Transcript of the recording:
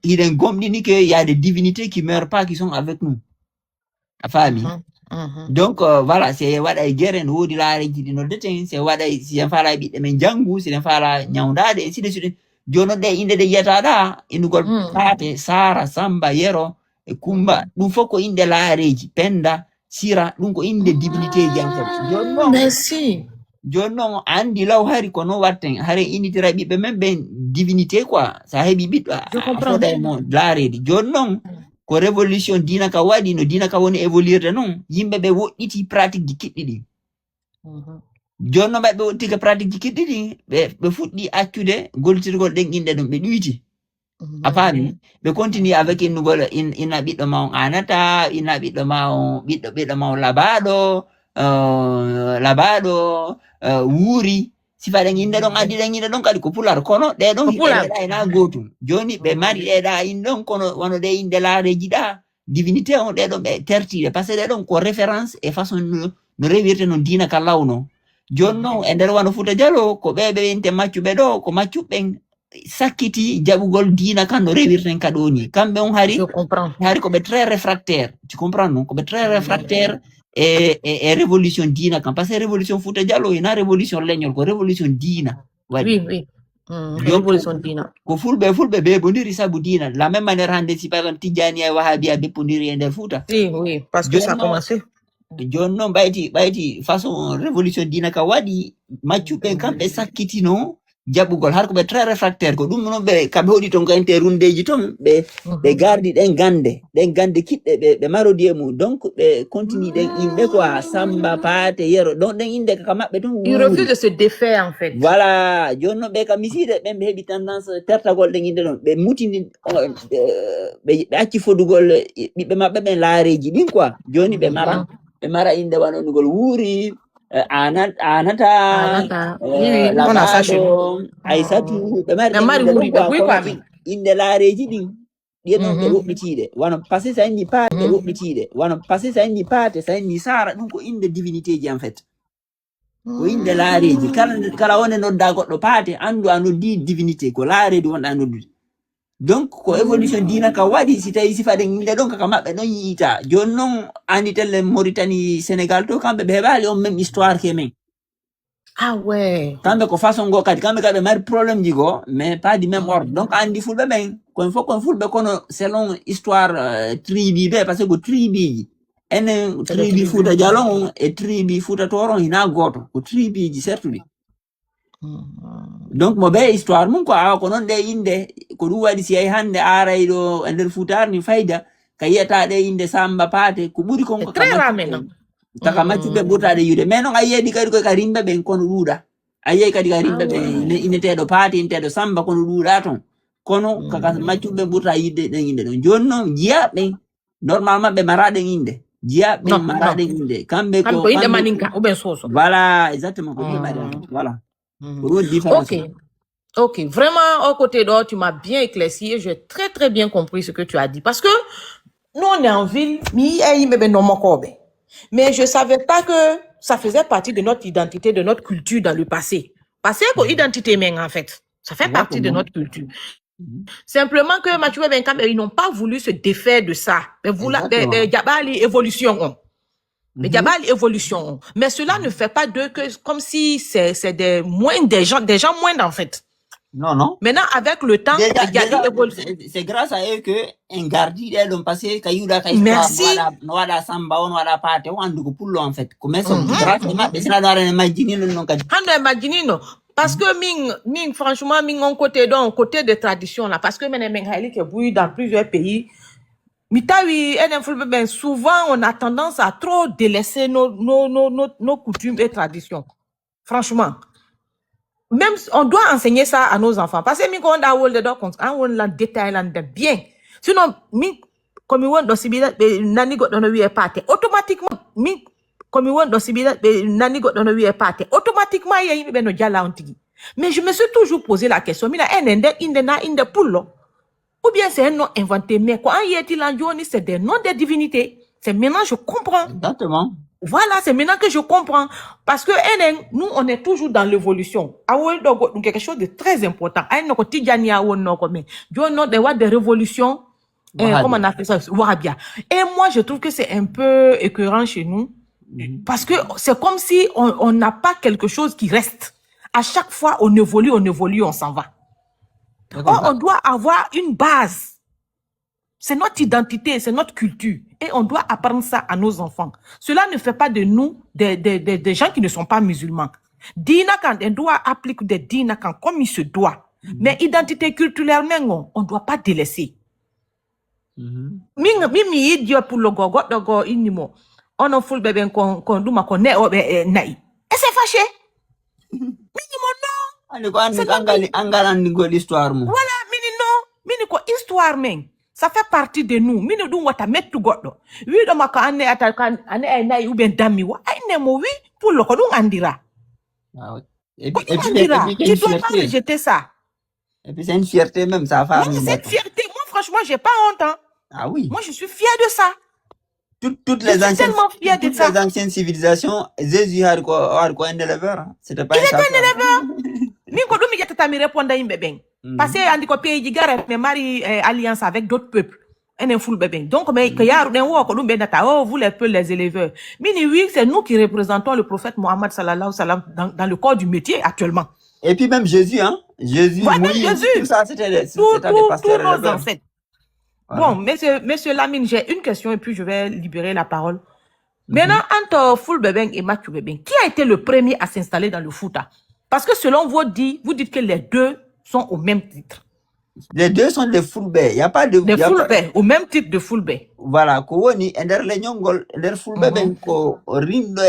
il est comme dit qu'il y a des divinités qui meurent pas, qui sont avec nous. La famille. Donc, voilà, c'est what I get and would la di no deten, c'est what I si en fala bi men jangu, si en fala nyaundade, ainsi de suite. Jono de inde de yetada, inugol pate, sara, samba, yero, e kumba, dum foko inde la reji, penda, sira, dum ko inde divinité janko. Jono, merci. Jono andi law hari kono watten, hari initira bi même ben divinité quoi. Ça hebi bit Je comprends. la reji. Jono ko révolution dina ka wadi no dina ka woni évoluer non yimbe be wodditi pratique di kiddidi jonno be wotti ka pratique di kiddidi be fuddi accude goltirgol den inde dum be duiti apami be continue avec innugol ina biddo maw anata ina biddo maw biddo maw labado wuri sifaɗen inde ɗon addiɗen inde ɗon kadi ko pular kono ɗe ɗon hiɓeɗa ena gotum joni ɓe mari ɗeɗa inde ɗon kono wono ɗe inde laareji ɗa divinité on ɗe ɗon ɓe tertiɗe par ce que ɗe ɗon ko référence e façon no rewirte no dina ka lawno joni noon e nder wano Fouta Djalo ko ɓeɓe inte maccuɓe ɗo ko maccuɓɓen sakkiti jaɓugol dina kan no rewirten ka ɗo ni kamɓe on hari koɓe très réfractaire tu comprends non koɓe très réfractaire e révolution dina kam parce que révolution Fouta Djalo ina révolution leñol ko révolution dina waɗi oui révolution dina ko fulɓe beɓodiri sabu dina la même manière hande si par exemple Tidjani e Wahabi a beɓodiri e nder Fouta oui parce que ça a commencé joni noon ɓayti façon révolution dina ka waɗi maccuɓe kamɓe sakkitino jaɓugol har koɓe très réfractaire ko ɗum noon ɓe kamɓe hoɗi ton kante rundeji ton ɓe gardi ɗen gande kiɗɗe ɓe marodi e mum donc ɓe continue ɗen inde quoi Samba Paate Yero donc ɗen inde ka maɓɓe ton il refuse de se défaire en fait voilà joni noon ɓe kam misiɗe ɓen ɓe heeɓi tendance tertagol ɗen inde ɗon ɓe mutini ɓe acci fodugol ɓiɓɓe maɓɓe ɓen laareji ɗin quoi joni ɓe mara inde wanonugol wuuri anata labado Aissatu ɓe mari inde laareji ɗin ɗiɗon ɓe woɓɓitiɗe wano passé sa inni paate ɓe woɓɓitiɗe wano passé sa inni paate sa inni sara ɗum ko inde divinité ji en fait ko inde laareji kala wonde nodda goɗɗo paate andu a noddi divinité ko laareji wonɗa noddude donc ko évolution dina ka waɗi si tawi sifaɗen inde ɗon kaka maɓɓe ɗon yiita joni noon andi telle Mauritanie Sénégal to kamɓe ɓe heɓali on même histoire ke men ah ouais kamɓe ko façon go kadi kamɓe kadi ɓe mari probléme ji go mais pas du même ordre donc andi fulɓe ɓen kono fof kon fulɓe kono selon histoire tribi ɓe par ce que ko tribiji enen tribi Fouta Djalo on e tribi Fouta Toro on hina goto ko tribiji certuɗi donc mo ɓe histoire mum ko awa ko noon ɗe inde ko ɗum waɗi si yahi hande aray ɗo e nder Foutar ni fayda ka yiyata ɗe inde Samba Paate ko ɓuri konko taka maccuɓe ɓurtaɗe yiide mais noon a yiyaɗi kadi koye ka rimɓe ɓen kono ɗuuɗa a yiyayi kadi ka rimɓe ɓe inneteɗo Paate inneteɗo Samba kono ɗuuɗa toon kono kaka maccuɓe ɓurta yidde ɗen inde ɗon joni noon jiyaɓe normalement ɓe maraɗen inde jiyaɓe maraɗen inde kamɓe ko inde maninka ou bien soso voilà exactement ko ɗimaɗen voilà. Ok, vraiment, au côté d'or, tu m'as bien éclairci et j'ai très très bien compris ce que tu as dit. Parce que nous, on est en ville, mais je ne savais pas que ça faisait partie de notre identité, de notre culture dans le passé. Parce que identité, en fait, ça fait partie de notre culture. Simplement que ils n'ont pas voulu se défaire de ça. Évolution. Évolution. Mais cela ne fait pas d'eux que comme si c'est des gens moindres en fait. Non. Maintenant, avec le temps, c'est grâce à eux que un gardi l'ont passé merci. Noada Samba, Noada Pate, on a pour en fait. Comment ça parce que franchement, on côté de tradition là, parce que dans plusieurs pays. Souvent, on a tendance à trop délaisser nos coutumes et traditions. Franchement. Même, on doit enseigner ça à nos enfants. Parce que, on a détaillé bien. Sinon, comme on doit automatiquement, automatiquement, mais je me suis toujours posé la question, ou bien c'est un nom inventé, mais quand il y a c'est des noms des divinités. C'est maintenant je comprends. Exactement. Voilà, c'est maintenant que je comprends. Parce que nous, on est toujours dans l'évolution. Donc, quelque chose de très important. Des révolutions, comment on appelle ça? Wahhabia. Et moi, je trouve que c'est un peu écœurant chez nous. Parce que c'est comme si on n'a pas quelque chose qui reste. À chaque fois, on évolue, on s'en va. Or, on doit avoir une base. C'est notre identité, c'est notre culture. Et on doit apprendre ça à nos enfants. Cela ne fait pas de nous des gens qui ne sont pas musulmans. Dina quand on doit appliquer des dina quand comme il se doit. Mais identité culturelle, on ne doit pas délaisser. Mimi idio pour le gogo dogo inimo. On a full bébé qu'on douma qu'on est naï. Et c'est fâché. Minimo non. L'histoire. Voilà, mini non. Mini ko histoire men. Ça fait partie de nous. Mini dou wata metu goddo. Oui do maka ane atakan ane naï ou ben dami wa. Ay nemo oui pour le kodou andira. Et puis tu dois pas rejeter ça. Et puis c'est une fierté même, ça va. Non, c'est une fierté. Moi, franchement, j'ai pas honte. Hein. Ah oui. Moi, je suis fière de ça. Toutes les anciennes civilisations, Jésus a quoi un éleveur. C'était pas il était un éleveur. Minko doumi yata mi répondre imbe ben. Parce que andi ko pays di garet mais mari alliance avec d'autres peuples. Un full bébé. Donc mais que ya den wo ko dum ben data oh vous les éleveurs. Mini oui, c'est nous qui représentons le prophète Mohammed sallallahu alayhi wa sallam dans le corps du métier actuellement. Et puis même Jésus hein. Jésus, Jésus. Tout ça c'était des pasteurs nos ancêtres. Voilà. Bon, monsieur Lamine, j'ai une question et puis je vais libérer la parole. Maintenant, entre Full Bébé et Mathieu Bébé, qui a été le premier à s'installer dans le Fouta? Parce que selon vous dites que les deux sont au même titre. Les deux sont des Full Bébé. Il n'y a pas de... Des Full Bébé, au même titre de Full Bébé. Voilà. Ko woni ender le nyongol, ender Full Bébé ko rindo